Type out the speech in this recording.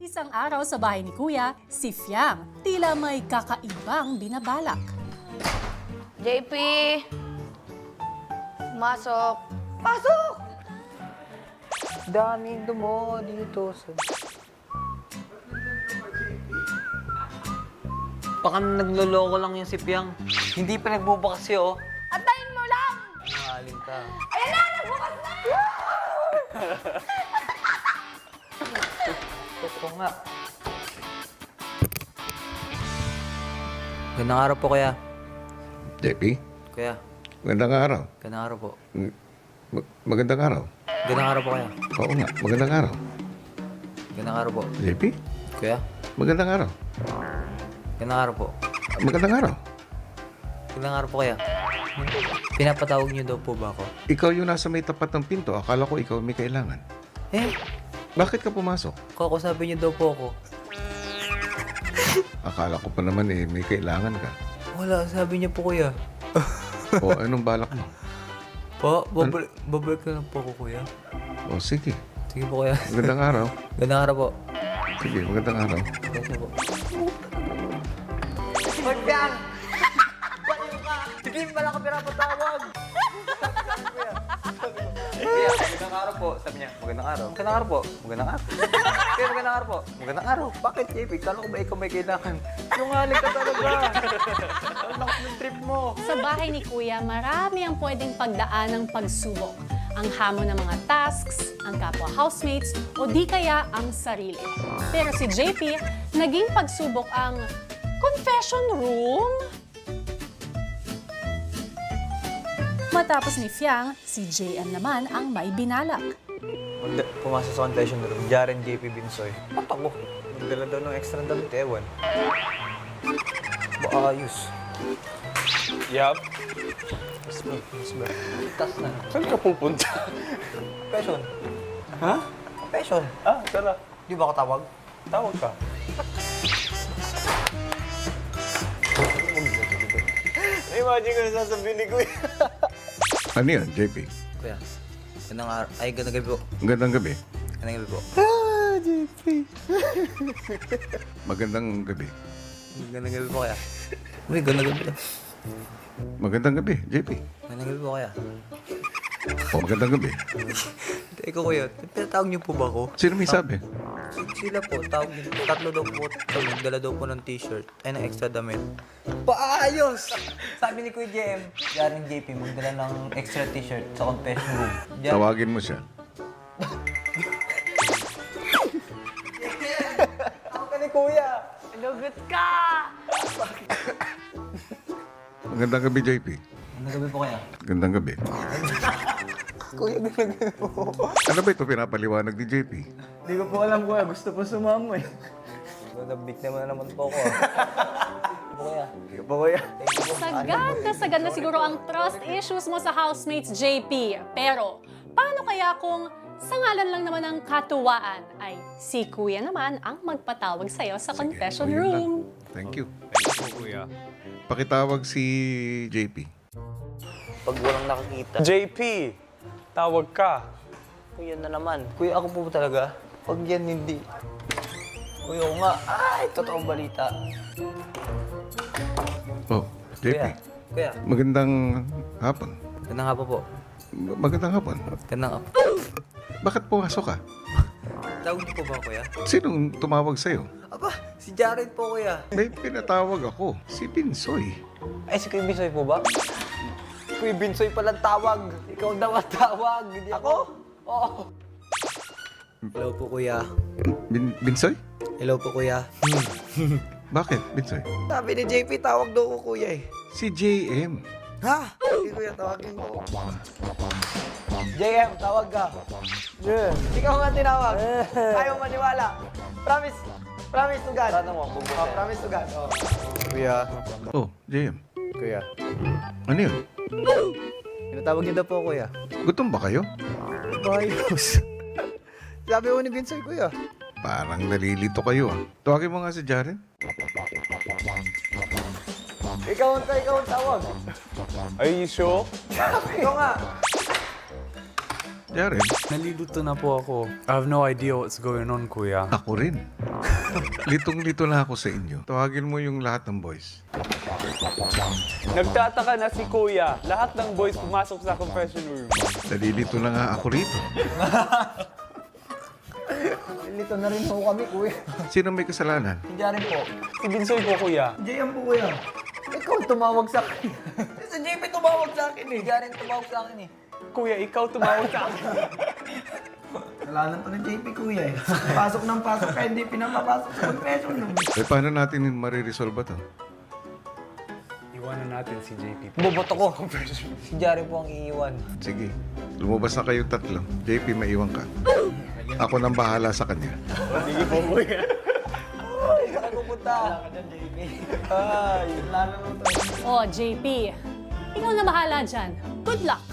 Isang araw sa bahay ni Kuya, si Fiang tila may kakaibang binabalak. JP! Masok! Pasok! Daming dumo dito sa... Baka nagloloko lang yung si Piang. Hindi pa nagbubukas siya, oh. Antayin mo lang! Mahaling ka. Ayan na! Nagbukas na! Totoo nga. Gandang araw po, Kuya. JP, Kuya, magandang araw. gandang araw po. Magandang araw. Gandang araw po, Kuya. Oo nga, magandang araw. Gandang araw po. JP, Kuya, magandang araw. gandang araw po. Magandang araw. Gandang araw po, Kuya. Pinapatawag niyo daw po ba ako? Ikaw yung nasa may tapat ng pinto. Akala ko ikaw may kailangan. Eh, Bakit ka pumasok? kakusapin niyo daw po ako. Akala ko pa naman may kailangan ka. Wala, sabi niyo po, Kuya. O anong balak mo? Po, babalik na lang po ako, Kuya. O sige, Sige po, Kuya. magandang araw. Gandang araw po. Sige, magandang araw. Sige po. Magbiang! Baliw ka! Hindi pala ka pinapatawag! Kuya, magandang araw po. Sabi niya, magandang araw. Magandang araw po. Magandang araw. Kaya magandang araw po. Magandang araw. Bakit, JP? Kala ko ba ikaw may kailangan? Yung ka talaga. Ang lakas ng trip mo. Sa bahay ni Kuya, marami ang pwedeng pagdaan ng pagsubok. Ang hamon ng mga tasks, ang kapwa housemates, o di kaya ang sarili. Pero si JP, naging pagsubok ang confession room. Matapos ni Fiang, si JM naman ang may binalak. Pumasok sa confession room, Jaren JP Binsoy. Ba't ako? Magdala daw ng extra damit, ewan. Ba ayos. Yup. Tas na. Saan ka pupunta? Confession. Ha? Confession. Ah, tara. Di ba ako tawag? Tawag ka. Imagine ko na sasabihin ni Kuya. Ano yan, JP? Kuya, gandang araw. Ay, gandang gabi po. Magandang gabi. Gandang gabi po. Magandang gabi. Gandang gabi po, Kuya. Uy, gandang gabi po. Magandang gabi, JP. Gandang gabi po, Kuya. O, magandang gabi. Ikaw, Kuya, pinatawag niyo po ba ako? Sino may sabi? Sila po, tawag niyo. Tatlo daw po. Nagdala daw po ng t-shirt. Ay, ng extra damit. Paayos! Sabi ni Kuya JM, Jaren JP, magdala ng extra t-shirt sa confession room. Tawagin mo siya. Tawag ka ni Kuya! Lugot ka! Magandang gabi, JP. Gandang gabi po, Kuya. Magandang gabi. Kuya, gandang gabi po. Ano ba ito pinapaliwanag ni JP? Hindi ko po alam, Kuya. Gusto po sumama eh. Nabik naman po ako. Kuya. Hindi ko po, Kuya. Sagad na siguro ang trust issues mo sa housemates, JP. Pero, paano kaya kung sa ngalan lang naman ng katuwaan ay si Kuya naman ang magpatawag sa'yo sa confession O, yun lang. room? Thank you. Po, Kuya. Pakitawag si JP. Pag walang nakakita. JP, tawag ka. Kuya na naman. Kuya, ako po talaga. Pag yan, hindi. Kuya, ako nga. Ay, totoong balita. Oh, JP. Kuya. Kuya. Magandang hapon. Gandang hapon po. Magandang hapon. Gandang hapon. Bakit pumasok ka? Tawag niyo po ba, Kuya? Sinong tumawag sa'yo? Aba, si Jared po, Kuya. May pinatawag ako. Si Binsoy. Ay, si Kuya Binsoy po ba? Kuya Binsoy pala tawag. Ikaw daw ang tawag. Hindi ako? Oo. Hello po, Kuya. Binsoy? Hello po, Kuya. Bakit, Binsoy? Sabi ni JP, tawag daw ko, Kuya eh. Si JM. Ha? Hindi, Kuya, tawagin ko. JM, tawag ka. Ikaw nga tinawag. Ayaw maniwala. Promise. Promise to God. Promise to God. Kuya. Oh, JM. Kuya. Ano yun? Pinatawag niyo daw po, Kuya. Gutom ba kayo? Bayos. Sabi ko ni Binsoy, Kuya. Parang nalilito kayo ah. Tawagin mo nga si Jaren. Ikaw ang tawag. Are you sure? Ikaw nga. Jaren, Nalilito na po ako. I have no idea what's going on, Kuya. ako rin. Litong-lito na ako sa inyo. Tawagin mo yung lahat ng boys. Nagtataka na si Kuya. Lahat ng boys pumasok sa confession room. Nalilito na nga ako rito. Lito na rin po kami, kuya. Sino may kasalanan? Si Jaren po. Si Binsoy po, Kuya. JM po, kuya. Ikaw tumawag sa akin. Si JP tumawag sa akin eh. Jaren tumawag sa akin eh. Kuya, ikaw tumawag sa akin. Kasalanan pa ng JP, kuya eh. Pasok ng pasok kaya hindi pinapapasok sa confession room. Eh, paano natin mariresolve ba to? Iwanan natin si JP. Boboto ko. Si Jaren po ang iiwan. Sige, lumabas na kayong tatlo. JP, maiwan ka. Ako nang bahala sa kanya. Sige po, Kuya. Saan pupunta? O, JP, ikaw na bahala dyan. Good luck!